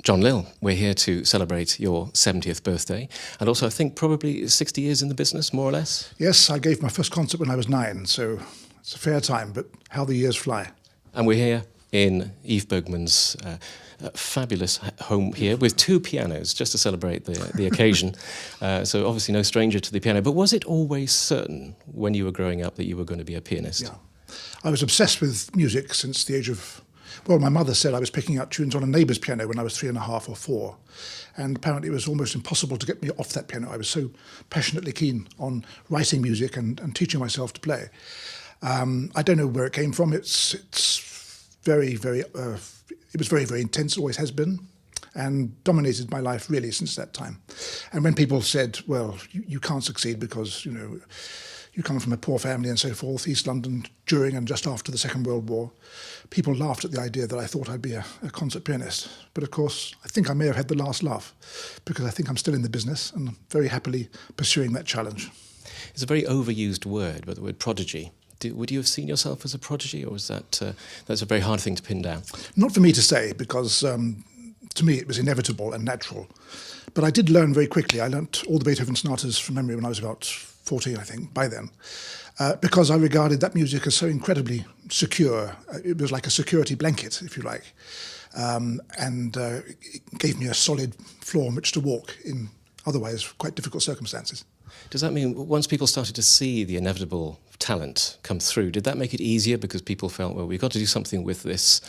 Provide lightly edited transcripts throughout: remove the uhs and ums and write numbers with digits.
John Lill, we're here to celebrate your 70th birthday, and also I think probably 60 years in the business, more or less? Yes, I gave my first concert when I was 9, so it's a fair time, but how the years fly. And we're here in Yves Bergman's fabulous home here with 2 pianos, just to celebrate the occasion. So obviously no stranger to the piano, but was it always certain when you were growing up that you were going to be a pianist? Yeah. I was obsessed with music since the age of... Well, my mother said I was picking up tunes on a neighbour's piano when I was 3.5 or 4. And apparently it was almost impossible to get me off that piano. I was so passionately keen on writing music and teaching myself to play. I don't know where it came from. It's very, very... it was very, very intense, always has been, and dominated my life really since that time. And when people said, well, you can't succeed because, you know, you come from a poor family and so forth, East London during and just after the Second World War, people laughed at the idea that I thought I'd be a concert pianist. But of course, I think I may have had the last laugh because I think I'm still in the business and very happily pursuing that challenge. It's a very overused word, but the word prodigy. Would you have seen yourself as a prodigy, or was that's a very hard thing to pin down? Not for me to say, because to me it was inevitable and natural. But I did learn very quickly. I learnt all the Beethoven sonatas from memory when I was about 14, I think, by then, because I regarded that music as so incredibly secure. It was like a security blanket, if you like, and it gave me a solid floor on which to walk in otherwise quite difficult circumstances. Does that mean once people started to see the inevitable talent come through, did that make it easier because people felt, well, we've got to do something with this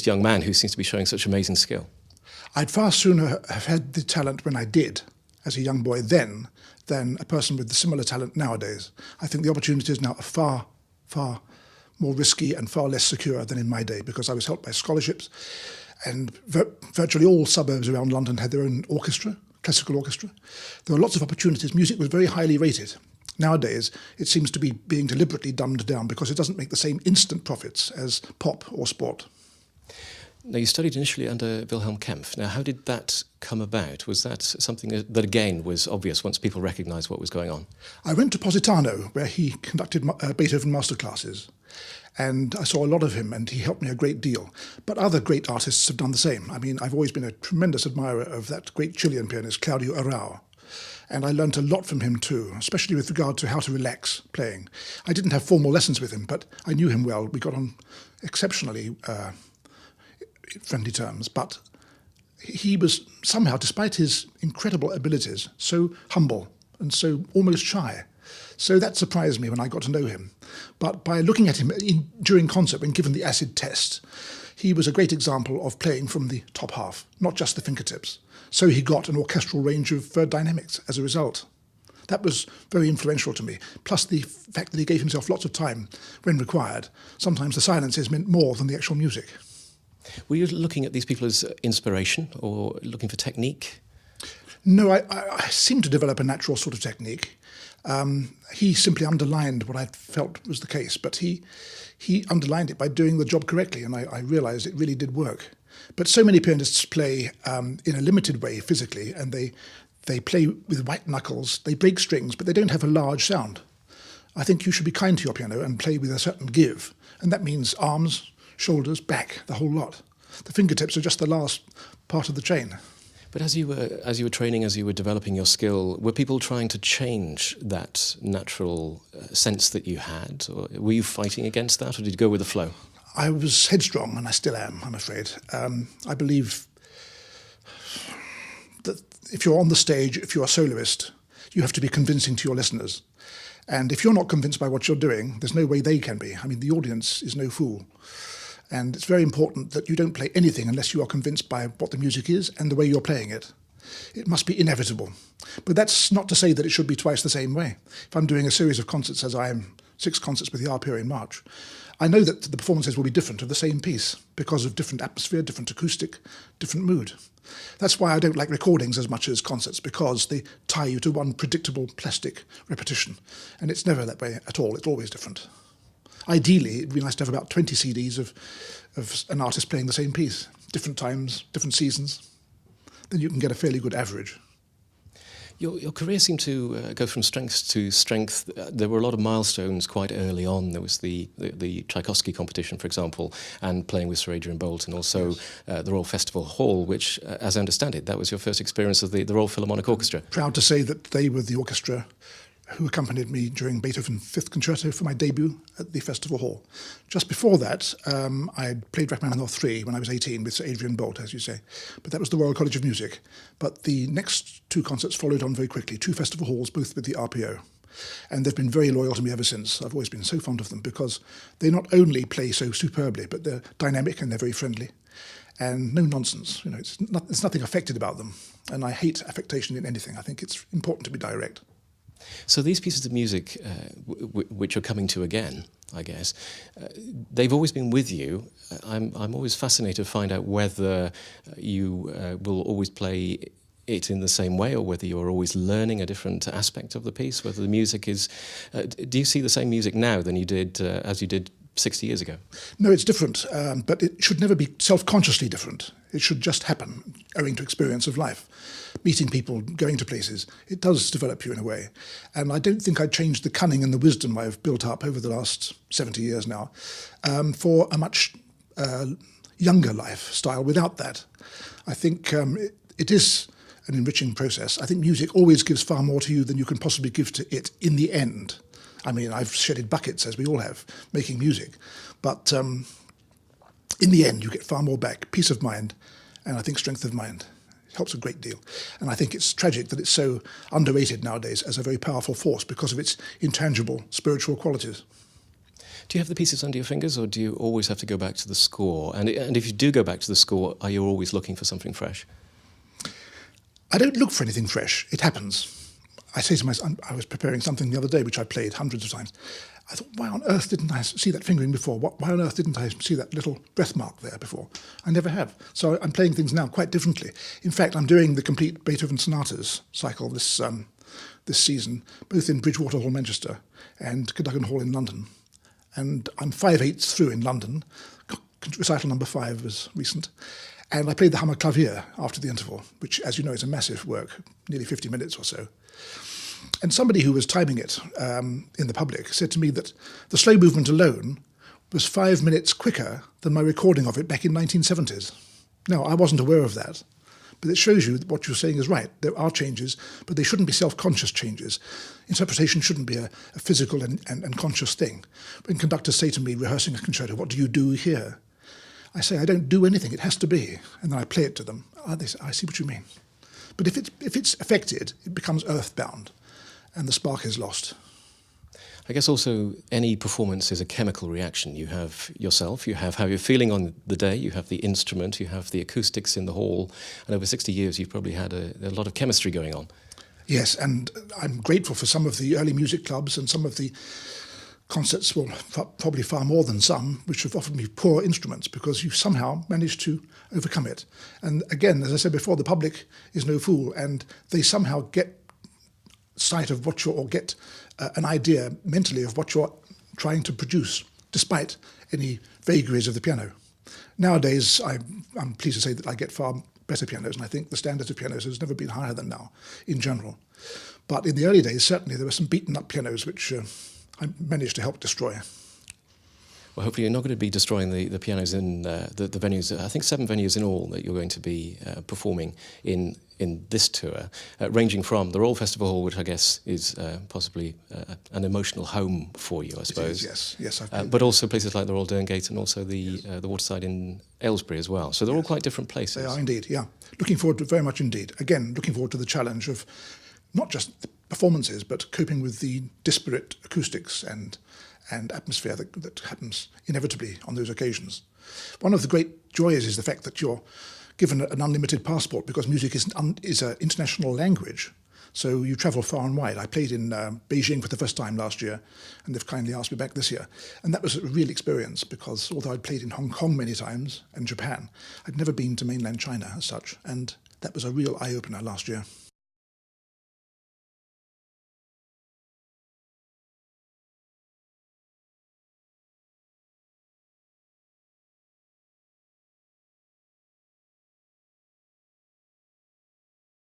young man who seems to be showing such amazing skill? I'd far sooner have had the talent when I did, as a young boy then, than a person with the similar talent nowadays. I think the opportunities now are far, far more risky and far less secure than in my day, because I was helped by scholarships, and virtually all suburbs around London had their own orchestra, classical orchestra. There were lots of opportunities. Music was very highly rated. Nowadays, it seems to be being deliberately dumbed down because it doesn't make the same instant profits as pop or sport. Now, you studied initially under Wilhelm Kempff. Now, how did that come about? Was that something that again, was obvious once people recognised what was going on? I went to Positano, where he conducted Beethoven masterclasses, and I saw a lot of him, and he helped me a great deal. But other great artists have done the same. I mean, I've always been a tremendous admirer of that great Chilean pianist, Claudio Arrau. And I learnt a lot from him too, especially with regard to how to relax playing. I didn't have formal lessons with him, but I knew him well. We got on exceptionally friendly terms, but he was somehow, despite his incredible abilities, so humble and so almost shy. So that surprised me when I got to know him. But by looking at him during concert, when given the acid test, he was a great example of playing from the top half, not just the fingertips. So he got an orchestral range of dynamics as a result. That was very influential to me, plus the fact that he gave himself lots of time when required. Sometimes the silences meant more than the actual music. Were you looking at these people as inspiration or looking for technique? No, I seemed to develop a natural sort of technique. He simply underlined what I felt was the case, but he underlined it by doing the job correctly, and I realised it really did work. But so many pianists play in a limited way physically, and they play with white knuckles, they break strings, but they don't have a large sound. I think you should be kind to your piano and play with a certain give, and that means arms, shoulders, back, the whole lot. The fingertips are just the last part of the chain. But as you were training, as you were developing your skill, were people trying to change that natural sense that you had? Or were you fighting against that, or did you go with the flow? I was headstrong, and I still am, I'm afraid. I believe that if you're on the stage, if you're a soloist, you have to be convincing to your listeners. And if you're not convinced by what you're doing, there's no way they can be. I mean, the audience is no fool. And it's very important that you don't play anything unless you are convinced by what the music is and the way you're playing it. It must be inevitable. But that's not to say that it should be twice the same way. If I'm doing a series of concerts, as I am 6 concerts with the RPO in March, I know that the performances will be different of the same piece because of different atmosphere, different acoustic, different mood. That's why I don't like recordings as much as concerts, because they tie you to one predictable plastic repetition. And it's never that way at all. It's always different. Ideally, it'd be nice to have about 20 CDs of an artist playing the same piece, different times, different seasons. Then you can get a fairly good average. Your career seemed to go from strength to strength. There were a lot of milestones quite early on. There was the Tchaikovsky competition, for example, and playing with Sir Adrian Boult, and also Yes. The Royal Festival Hall, which, as I understand it, that was your first experience of the Royal Philharmonic Orchestra. Proud to say that they were the orchestra who accompanied me during Beethoven's Fifth Concerto for my debut at the Festival Hall. Just before that, I played Rachmaninoff 3 when I was 18 with Sir Adrian Boult, as you say. But that was the Royal College of Music. But the next two concerts followed on very quickly, two festival halls, both with the RPO. And they've been very loyal to me ever since. I've always been so fond of them because they not only play so superbly, but they're dynamic and they're very friendly. And no nonsense. There's nothing affected about them. And I hate affectation in anything. I think it's important to be direct. So these pieces of music, which are coming to again, I guess, they've always been with you. I'm always fascinated to find out whether you will always play it in the same way, or whether you're always learning a different aspect of the piece. Whether the music is, do you see the same music now than you did as you did 60 years ago? No, it's different, but it should never be self-consciously different. It should just happen, owing to experience of life. Meeting people, going to places, it does develop you in a way. And I don't think I'd change the cunning and the wisdom I've built up over the last 70 years now for a much younger lifestyle without that. I think it is an enriching process. I think music always gives far more to you than you can possibly give to it in the end. I mean, I've shedded buckets, as we all have, making music. But in the end, you get far more back, peace of mind, and I think strength of mind. It helps a great deal. And I think it's tragic that it's so underrated nowadays as a very powerful force because of its intangible spiritual qualities. Do you have the pieces under your fingers, or do you always have to go back to the score? And if you do go back to the score, are you always looking for something fresh? I don't look for anything fresh. It happens. I say to myself, I was preparing something the other day, which I played hundreds of times. I thought, why on earth didn't I see that fingering before? Why on earth didn't I see that little breath mark there before? I never have. So I'm playing things now quite differently. In fact, I'm doing the complete Beethoven sonatas cycle this season, both in Bridgewater Hall, Manchester, and Cadogan Hall in London. And I'm 5/8 through in London. Recital number 5 was recent. And I played the Hammer Clavier after the interval, which, as you know, is a massive work, nearly 50 minutes or so. And somebody who was timing it in the public said to me that the slow movement alone was 5 minutes quicker than my recording of it back in 1970s. Now, I wasn't aware of that, but it shows you that what you're saying is right. There are changes, but they shouldn't be self-conscious changes. Interpretation shouldn't be a physical and conscious thing. When conductors say to me, rehearsing a concerto, what do you do here? I say, I don't do anything, it has to be. And then I play it to them. They say, I see what you mean. But if it's affected, it becomes earthbound, and the spark is lost. I guess also any performance is a chemical reaction. You have yourself, you have how you're feeling on the day, you have the instrument, you have the acoustics in the hall, and over 60 years you've probably had a lot of chemistry going on. Yes, and I'm grateful for some of the early music clubs and some of the concerts, well, probably far more than some, which have offered me poor instruments because you somehow managed to overcome it. And again, as I said before, the public is no fool, and they somehow get sight of what or get an idea mentally of what you're trying to produce, despite any vagaries of the piano. Nowadays, I'm pleased to say that I get far better pianos, and I think the standard of pianos has never been higher than now, in general. But in the early days, certainly, there were some beaten-up pianos which I managed to help destroy. Well, hopefully you're not going to be destroying the pianos in the venues. I think 7 venues in all that you're going to be performing in this tour, ranging from the Royal Festival Hall, which I guess is possibly an emotional home for you, I suppose. It is, yes. But also places like the Royal Derngate and also the Waterside in Aylesbury as well. So they're all quite different places. They are indeed, yeah. Looking forward to very much indeed. Again, looking forward to the challenge of not just the performances, but coping with the disparate acoustics and atmosphere that happens inevitably on those occasions. One of the great joys is the fact that you're given an unlimited passport because music is an international language. So you travel far and wide. I played in Beijing for the first time last year, and they've kindly asked me back this year. And that was a real experience because although I'd played in Hong Kong many times and Japan, I'd never been to mainland China as such. And that was a real eye-opener last year.